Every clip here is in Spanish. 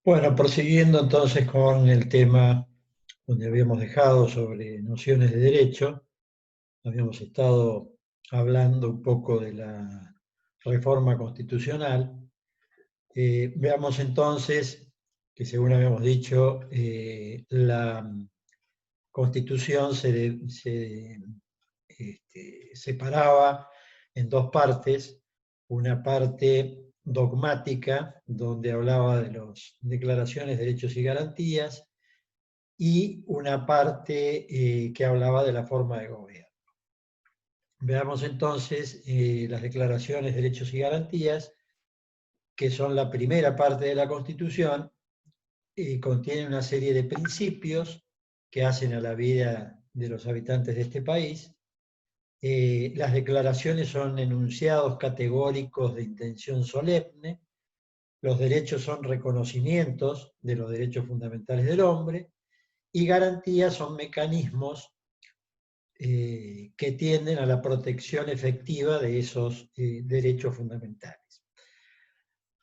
Bueno, prosiguiendo entonces con el tema donde habíamos dejado sobre nociones de derecho, habíamos estado hablando un poco de la reforma constitucional. Veamos entonces que, según habíamos dicho, la Constitución se separaba en dos partes: una parte dogmática, donde hablaba de las declaraciones, derechos y garantías, y una parte que hablaba de la forma de gobierno. Veamos entonces las declaraciones, derechos y garantías, que son la primera parte de la Constitución. Contiene una serie de principios que hacen a la vida de los habitantes de este país. Las declaraciones son enunciados categóricos de intención solemne. Los derechos son reconocimientos de los derechos fundamentales del hombre, y garantías son mecanismos que tienden a la protección efectiva de esos derechos fundamentales.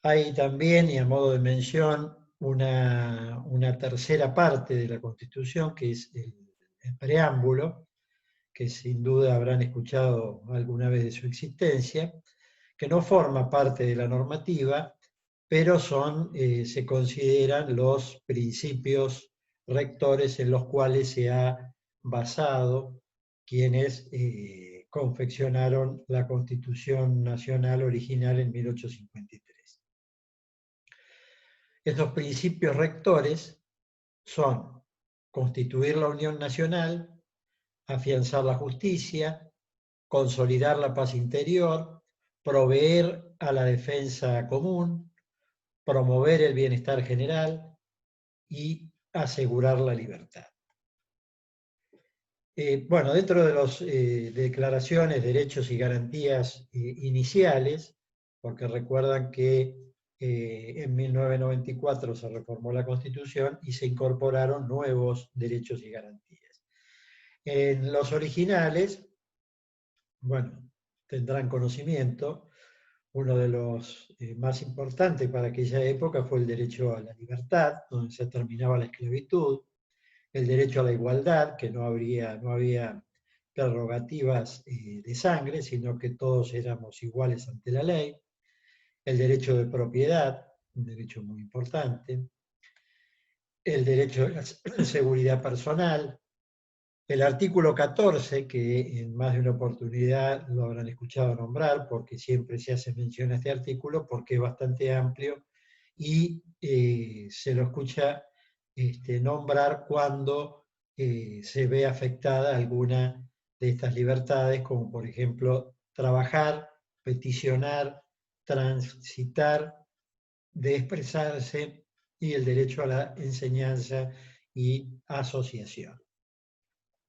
Hay también, y a modo de mención, una tercera parte de la Constitución, que es el preámbulo, que sin duda habrán escuchado alguna vez de su existencia, que no forma parte de la normativa, pero se consideran los principios rectores en los cuales se ha basado quienes confeccionaron la Constitución Nacional original en 1853. Estos principios rectores son: constituir la Unión Nacional, afianzar la justicia, consolidar la paz interior, proveer a la defensa común, promover el bienestar general y asegurar la libertad. Bueno, dentro de las declaraciones, derechos y garantías iniciales, porque recuerdan que en 1994 se reformó la Constitución y se incorporaron nuevos derechos y garantías. En los originales, bueno, tendrán conocimiento, uno de los más importantes para aquella época fue el derecho a la libertad, donde se terminaba la esclavitud; el derecho a la igualdad, que no había prerrogativas de sangre, sino que todos éramos iguales ante la ley; el derecho de propiedad, un derecho muy importante; el derecho a la seguridad personal; el artículo 14, que en más de una oportunidad lo habrán escuchado nombrar, porque siempre se hace mención a este artículo, porque es bastante amplio y se lo escucha nombrar cuando se ve afectada alguna de estas libertades, como por ejemplo trabajar, peticionar, transitar, de expresarse, y el derecho a la enseñanza y asociación.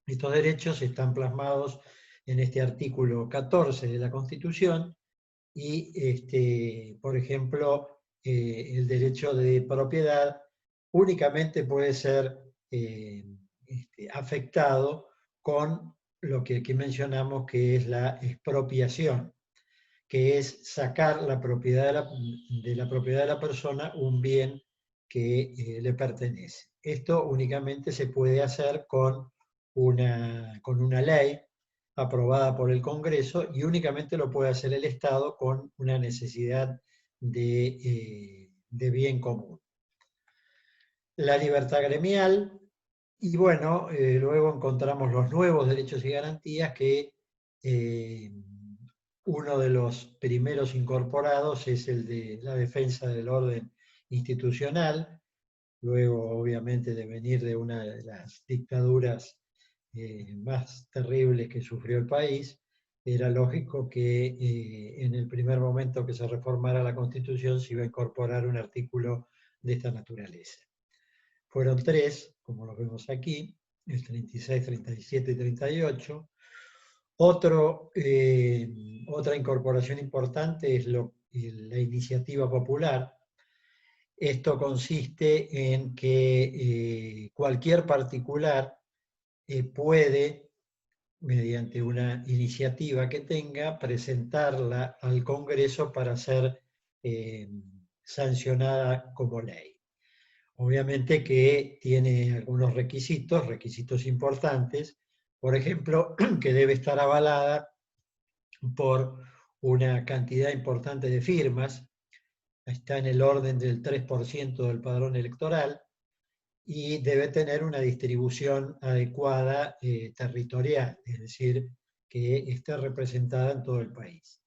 Estos derechos están plasmados en este artículo 14 de la Constitución y, por ejemplo, el derecho de propiedad únicamente puede ser afectado con lo que aquí mencionamos, que es la expropiación, que es sacar la propiedad de la propiedad de la persona un bien que le pertenece. Esto únicamente se puede hacer con una ley aprobada por el Congreso, y únicamente lo puede hacer el Estado con una necesidad de bien común. La libertad gremial, y bueno, luego encontramos los nuevos derechos y garantías, que uno de los primeros incorporados es el de la defensa del orden institucional, luego obviamente de venir de una de las dictaduras más terribles que sufrió el país. Era lógico que en el primer momento que se reformara la Constitución se iba a incorporar un artículo de esta naturaleza. Fueron tres, como los vemos aquí, el 36, 37 y 38. Otra incorporación importante es la iniciativa popular. Esto consiste en que cualquier particular puede, mediante una iniciativa que tenga, presentarla al Congreso para ser sancionada como ley. obviamente que tiene algunos requisitos importantes, por ejemplo, que debe estar avalada por una cantidad importante de firmas, está en el orden del 3% del padrón electoral, y debe tener una distribución adecuada territorial, es decir, que esté representada en todo el país.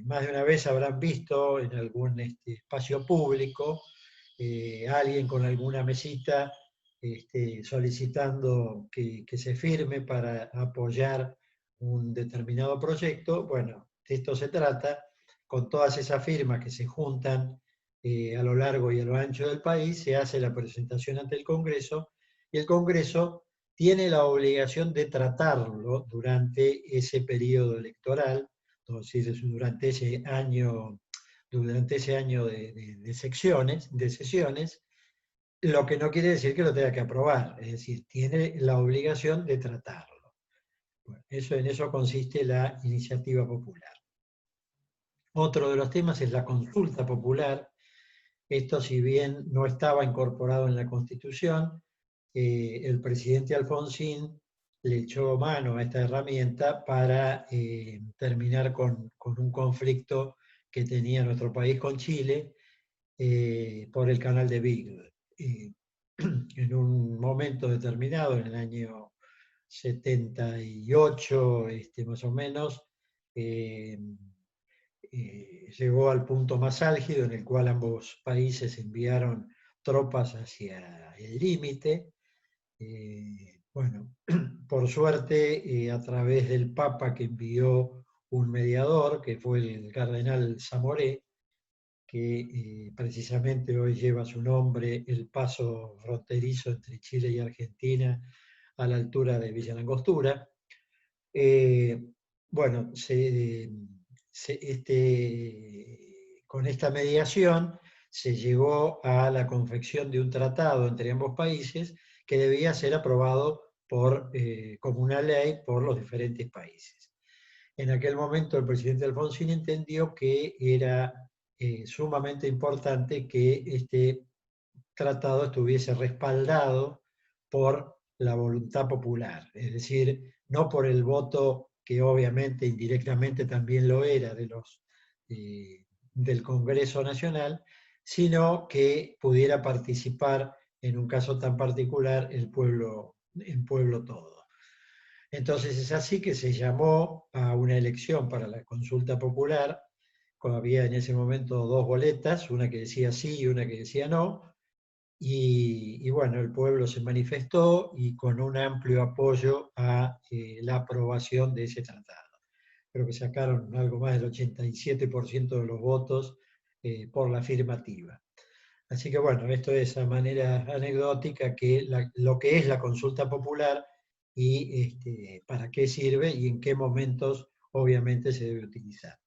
Más de una vez habrán visto en algún espacio público alguien con alguna mesita solicitando que se firme para apoyar un determinado proyecto. Bueno, de esto se trata, con todas esas firmas que se juntan a lo largo y a lo ancho del país, se hace la presentación ante el Congreso, y el Congreso tiene la obligación de tratarlo durante ese periodo electoral, entonces durante ese año de sesiones, lo que no quiere decir que lo tenga que aprobar, es decir, tiene la obligación de tratarlo. Bueno, en eso consiste la iniciativa popular. Otro de los temas es la consulta popular. Esto, si bien no estaba incorporado en la Constitución, el presidente Alfonsín le echó mano a esta herramienta para terminar con un conflicto que tenía nuestro país con Chile por el canal de Beagle. En un momento determinado, en el año 78, más o menos, llegó al punto más álgido en el cual ambos países enviaron tropas hacia el límite. Bueno, por suerte, a través del Papa, que envió un mediador, que fue el cardenal Zamoré, que precisamente hoy lleva su nombre, el paso fronterizo entre Chile y Argentina a la altura de Villa Langostura. Bueno, con esta mediación se llegó a la confección de un tratado entre ambos países que debía ser aprobado como una ley por los diferentes países. En aquel momento el presidente Alfonsín entendió que era sumamente importante que este tratado estuviese respaldado por la voluntad popular, es decir, no por el voto que obviamente indirectamente también lo era del Congreso Nacional, sino que pudiera participar en un caso tan particular el pueblo todo. Entonces es así que se llamó a una elección para la consulta popular, había en ese momento dos boletas, una que decía sí y una que decía no, y bueno, el pueblo se manifestó y con un amplio apoyo a la aprobación de ese tratado. Creo que sacaron algo más del 87% de los votos por la afirmativa. Así que bueno, esto es a manera anecdótica lo que es la consulta popular y para qué sirve y en qué momentos obviamente se debe utilizar.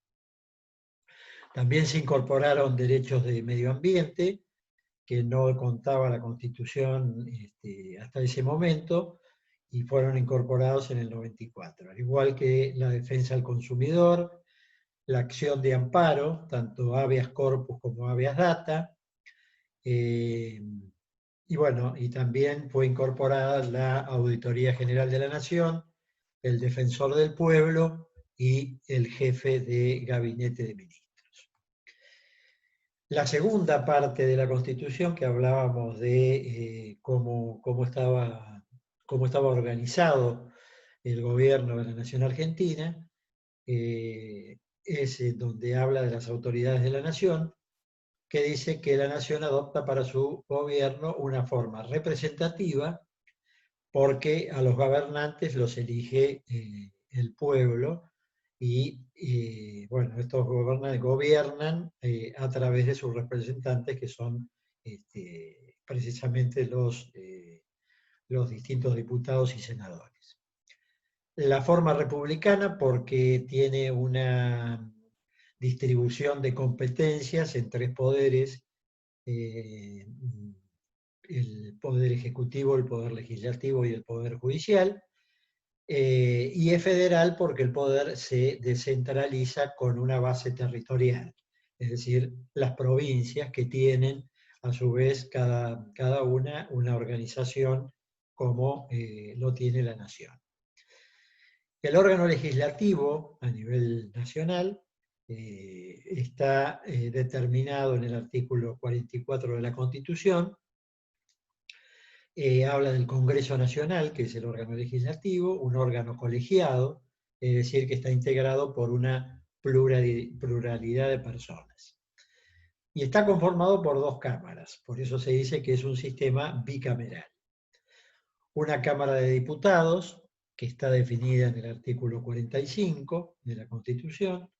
También se incorporaron derechos de medio ambiente, que no contaba la Constitución hasta ese momento, y fueron incorporados en el 94, al igual que la defensa del consumidor, la acción de amparo, tanto habeas corpus como habeas data, y bueno, y también fue incorporada la Auditoría General de la Nación, el Defensor del Pueblo y el Jefe de Gabinete de Ministros. La segunda parte de la Constitución, que hablábamos de cómo estaba organizado el gobierno de la Nación Argentina, es donde habla de las autoridades de la Nación, que dice que la Nación adopta para su gobierno una forma representativa, porque a los gobernantes los elige el pueblo, y bueno, estos gobiernan a través de sus representantes, que son precisamente los distintos diputados y senadores. La forma republicana, porque tiene una distribución de competencias en tres poderes, el poder ejecutivo, el poder legislativo y el poder judicial. Y es federal porque el poder se descentraliza con una base territorial, es decir, las provincias que tienen a su vez cada una organización como lo tiene la nación. El órgano legislativo a nivel nacional está determinado en el artículo 44 de la Constitución. Habla del Congreso Nacional, que es el órgano legislativo, un órgano colegiado, es decir, que está integrado por una pluralidad de personas. Y está conformado por dos cámaras, por eso se dice que es un sistema bicameral. Una Cámara de Diputados, que está definida en el artículo 45 de la Constitución.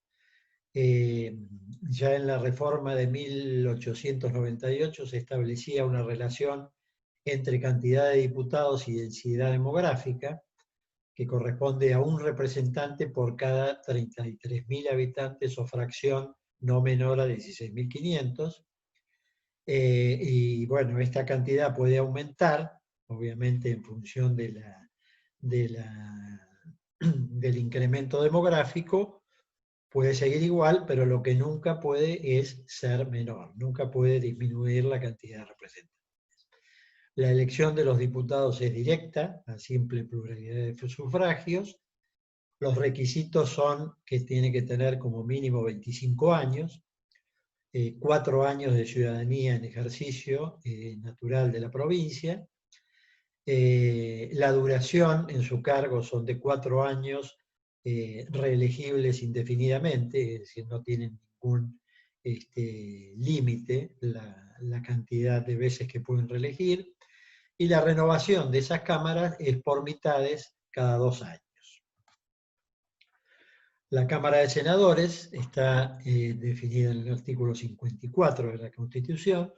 Ya en la reforma de 1898 se establecía una relación entre cantidad de diputados y densidad demográfica, que corresponde a un representante por cada 33.000 habitantes o fracción no menor a 16.500. Y bueno, esta cantidad puede aumentar, obviamente en función del incremento demográfico, puede seguir igual, pero lo que nunca puede es ser menor, nunca puede disminuir la cantidad de representantes. La elección de los diputados es directa, a simple pluralidad de sufragios. Los requisitos son que tiene que tener como mínimo 25 años, 4 años de ciudadanía en ejercicio natural de la provincia. La duración en su cargo son de 4 años reelegibles indefinidamente, es decir, no tienen ningún límite la cantidad de veces que pueden reelegir, y la renovación de esas cámaras es por mitades cada 2 años. La Cámara de Senadores está definida en el artículo 54 de la Constitución.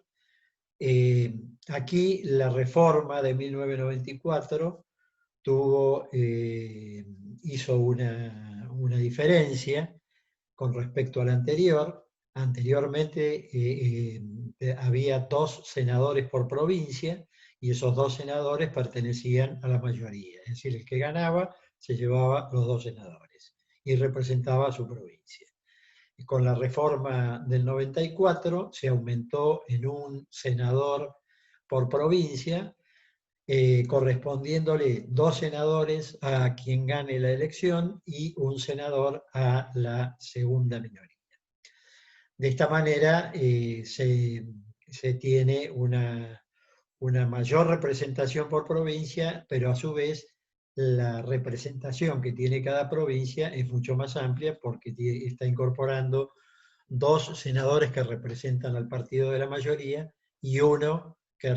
Aquí la reforma de 1994 hizo una diferencia con respecto a la anterior. Anteriormente había 2 senadores por provincia y esos 2 senadores pertenecían a la mayoría. Es decir, el que ganaba se llevaba los 2 senadores y representaba a su provincia. Y con la reforma del 94 se aumentó en un senador por provincia, correspondiéndole 2 senadores a quien gane la elección y un senador a la segunda minoría. De esta manera se tiene una mayor representación por provincia, pero a su vez la representación que tiene cada provincia es mucho más amplia porque está incorporando 2 senadores que representan al partido de la mayoría y uno que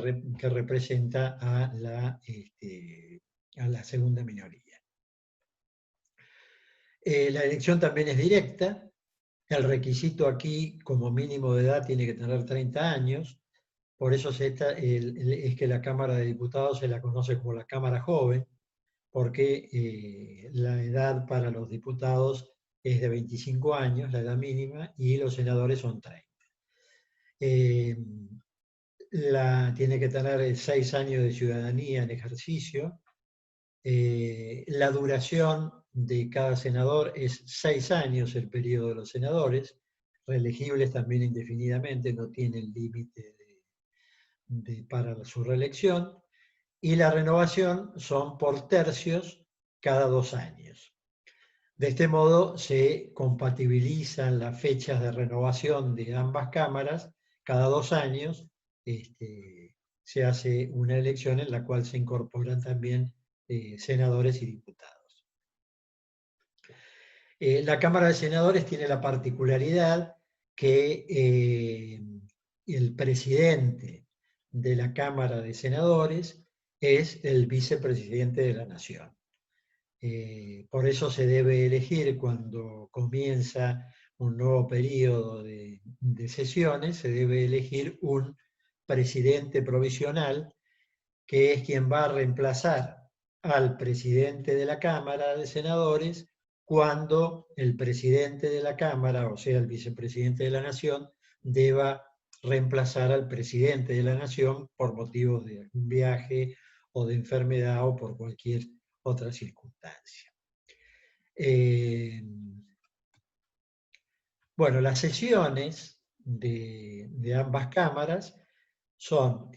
representa a la segunda minoría. La elección también es directa. El requisito aquí, como mínimo de edad, tiene que tener 30 años. Por eso es que la Cámara de Diputados se la conoce como la Cámara Joven, porque la edad para los diputados es de 25 años, la edad mínima, y los senadores son 30. Tiene que tener 6 años de ciudadanía en ejercicio. La duración de cada senador es 6 años el periodo de los senadores, reelegibles también indefinidamente, no tienen límite para su reelección, y la renovación son por tercios cada 2 años. De este modo se compatibilizan las fechas de renovación de ambas cámaras. Cada 2 años se hace una elección en la cual se incorporan también senadores y diputados. La Cámara de Senadores tiene la particularidad que el presidente de la Cámara de Senadores es el vicepresidente de la Nación. Por eso se debe elegir cuando comienza un nuevo periodo de sesiones, se debe elegir un presidente provisional que es quien va a reemplazar al presidente de la Cámara de Senadores cuando el presidente de la Cámara, o sea, el vicepresidente de la Nación, deba reemplazar al presidente de la Nación por motivos de algún viaje o de enfermedad o por cualquier otra circunstancia. Bueno, las sesiones de ambas cámaras son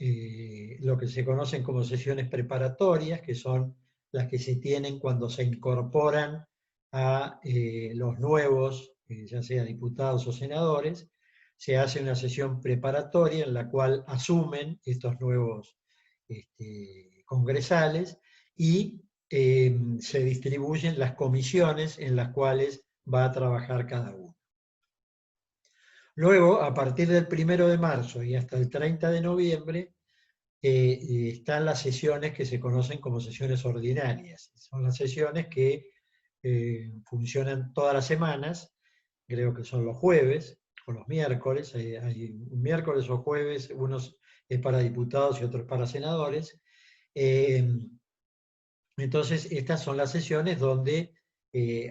lo que se conocen como sesiones preparatorias, que son las que se tienen cuando se incorporan a los nuevos, ya sea diputados o senadores. Se hace una sesión preparatoria en la cual asumen estos nuevos congresales y se distribuyen las comisiones en las cuales va a trabajar cada uno. Luego, a partir del 1 de marzo y hasta el 30 de noviembre, están las sesiones que se conocen como sesiones ordinarias. Son las sesiones que funcionan todas las semanas, creo que son los jueves o los miércoles, hay un miércoles o jueves, unos es para diputados y otros para senadores. Entonces, estas son las sesiones donde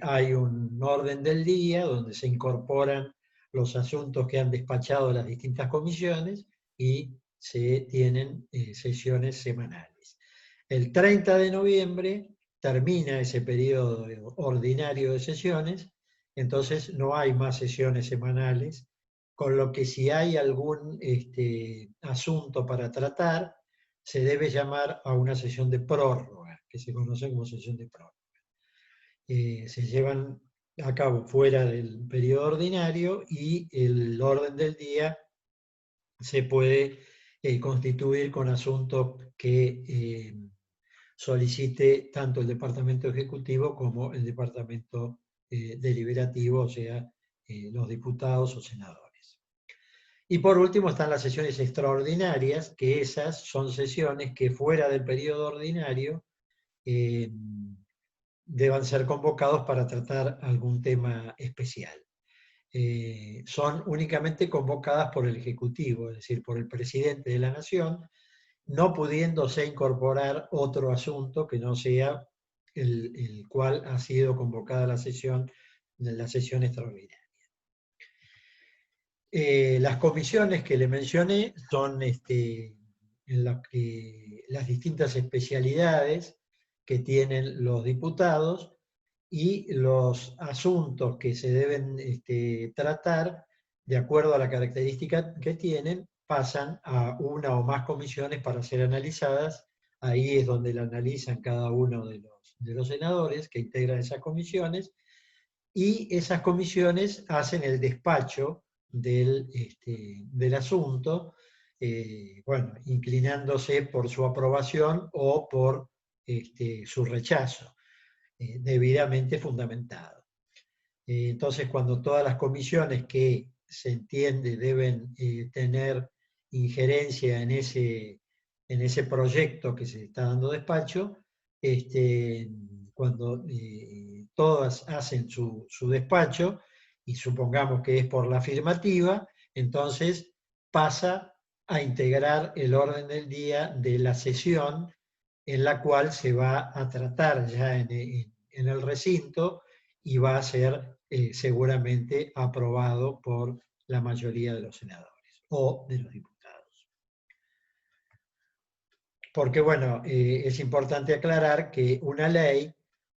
hay un orden del día, donde se incorporan los asuntos que han despachado las distintas comisiones y se tienen sesiones semanales. El 30 de noviembre termina ese periodo ordinario de sesiones, entonces no hay más sesiones semanales, con lo que si hay algún asunto para tratar, se debe llamar a una sesión de prórroga, que se conoce como sesión de prórroga. Se llevan a cabo fuera del periodo ordinario y el orden del día se puede constituir con asuntos que solicite tanto el Departamento Ejecutivo como el Departamento Deliberativo, o sea, los diputados o senadores. Y por último están las sesiones extraordinarias, que esas son sesiones que fuera del periodo ordinario deban ser convocados para tratar algún tema especial. Son únicamente convocadas por el Ejecutivo, es decir, por el presidente de la Nación, no pudiéndose incorporar otro asunto que no sea el cual ha sido convocada la sesión extraordinaria. Las comisiones que le mencioné son en las distintas especialidades que tienen los diputados y los asuntos que se deben tratar, de acuerdo a la característica que tienen, pasan a una o más comisiones para ser analizadas. Ahí es donde la analizan cada uno de los senadores que integran esas comisiones, y esas comisiones hacen el despacho del asunto, bueno, inclinándose por su aprobación o por su rechazo, debidamente fundamentado. Entonces, cuando todas las comisiones que se entiende deben tener injerencia en ese proyecto que se está dando despacho, cuando todas hacen su despacho, y supongamos que es por la afirmativa, entonces pasa a integrar el orden del día de la sesión en la cual se va a tratar ya en el recinto y va a ser seguramente aprobado por la mayoría de los senadores o de los diputados. Porque, bueno, es importante aclarar que una ley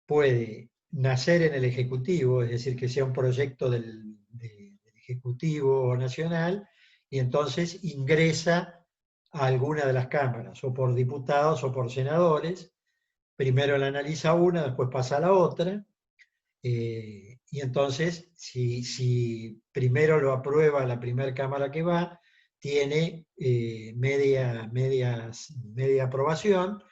puede nacer en el Ejecutivo, es decir, que sea un proyecto del Ejecutivo Nacional, y entonces ingresa a alguna de las cámaras, o por diputados o por senadores. Primero la analiza una, después pasa a la otra, y entonces si primero lo aprueba la primera cámara que va, tiene media aprobación,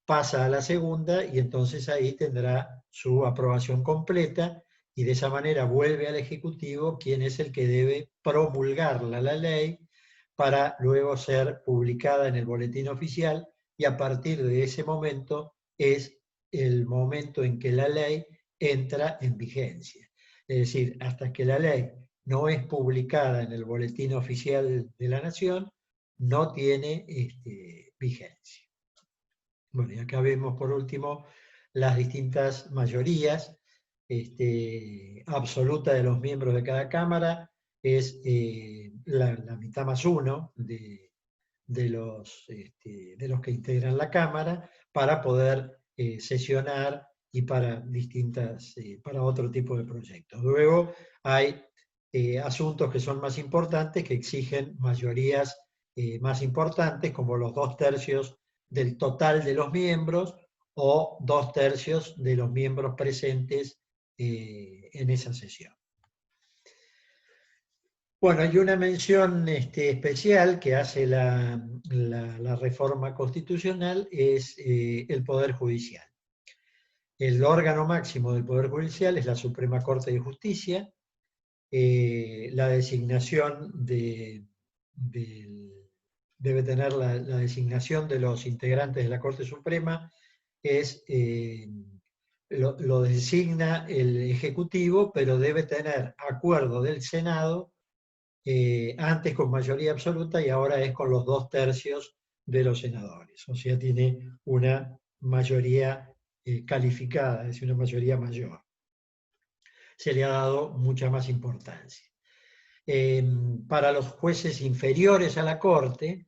pasa a la segunda y entonces ahí tendrá su aprobación completa, y de esa manera vuelve al Ejecutivo, quien es el que debe promulgarla la ley para luego ser publicada en el boletín oficial, y a partir de ese momento es el momento en que la ley entra en vigencia. Es decir, hasta que la ley no es publicada en el boletín oficial de la Nación, no tiene vigencia. Bueno, y acá vemos por último las distintas mayorías. Absoluta de los miembros de cada Cámara es la mitad más uno de los que integran la Cámara, para poder sesionar y para otro tipo de proyectos. Luego hay asuntos que son más importantes, que exigen mayorías más importantes, como los 2/3 del total de los miembros o 2/3 de los miembros presentes en esa sesión. Bueno, hay una mención especial que hace la reforma constitucional, es el Poder Judicial. El órgano máximo del Poder Judicial es la Suprema Corte de Justicia. La designación debe tener la designación de los integrantes de la Corte Suprema, lo designa el Ejecutivo, pero debe tener acuerdo del Senado, antes con mayoría absoluta y ahora es con los 2/3 de los senadores. O sea, tiene una mayoría calificada, es una mayoría mayor. Se le ha dado mucha más importancia. Para los jueces inferiores a la Corte,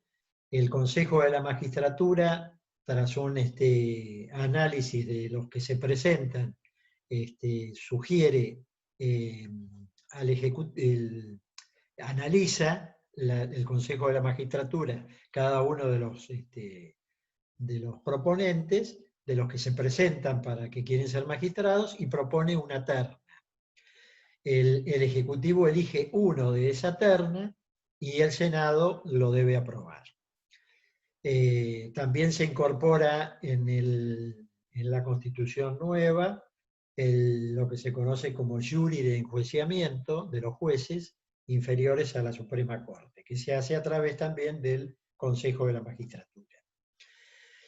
el Consejo de la Magistratura, tras un análisis de los que se presentan, sugiere al Ejecutivo, analiza el Consejo de la Magistratura cada uno de los proponentes, de los que se presentan para que quieren ser magistrados, y propone una terna. El Ejecutivo elige uno de esa terna y el Senado lo debe aprobar. También se incorpora en la Constitución nueva lo que se conoce como jury de enjuiciamiento de los jueces inferiores a la Suprema Corte, que se hace a través también del Consejo de la Magistratura.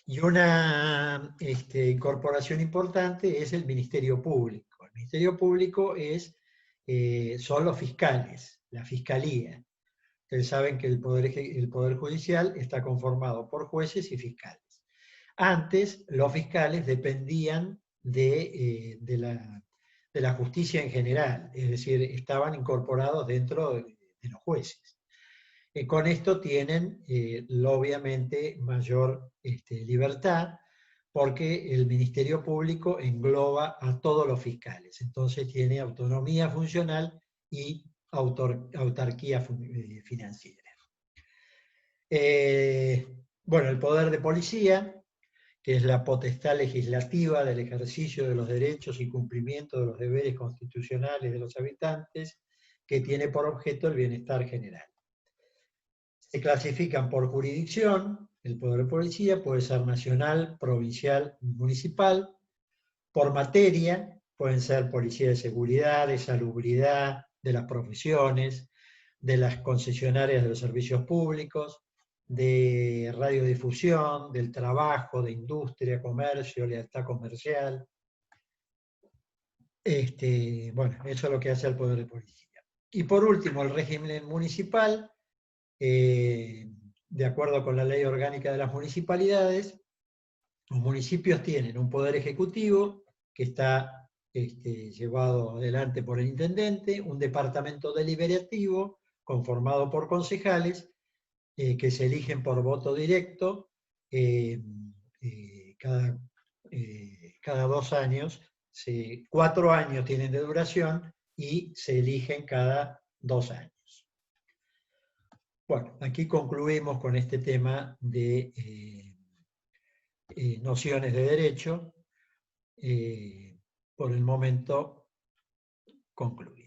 Y una incorporación importante es el Ministerio Público. El Ministerio Público son los fiscales, la Fiscalía. Ustedes saben que el Poder Judicial está conformado por jueces y fiscales. Antes, los fiscales dependían de la justicia en general, es decir, estaban incorporados dentro de los jueces. Con esto tienen, obviamente, mayor libertad, porque el Ministerio Público engloba a todos los fiscales. Entonces tiene autonomía funcional y autarquía financiera. Bueno, el poder de policía, que es la potestad legislativa del ejercicio de los derechos y cumplimiento de los deberes constitucionales de los habitantes, que tiene por objeto el bienestar general. Se clasifican por jurisdicción, el poder de policía puede ser nacional, provincial, municipal. Por materia, pueden ser policía de seguridad, de salubridad, de las profesiones, de las concesionarias de los servicios públicos, de radiodifusión, del trabajo, de industria, comercio, lealtad comercial. Bueno, eso es lo que hace el poder de policía. Y por último, el régimen municipal, de acuerdo con la Ley Orgánica de las Municipalidades, los municipios tienen un poder ejecutivo que está llevado adelante por el intendente, un departamento deliberativo conformado por concejales que se eligen por voto directo cada 2 años. 4 años tienen de duración y se eligen cada 2 años. Bueno, aquí concluimos con este tema de nociones de derecho. Por el momento concluye.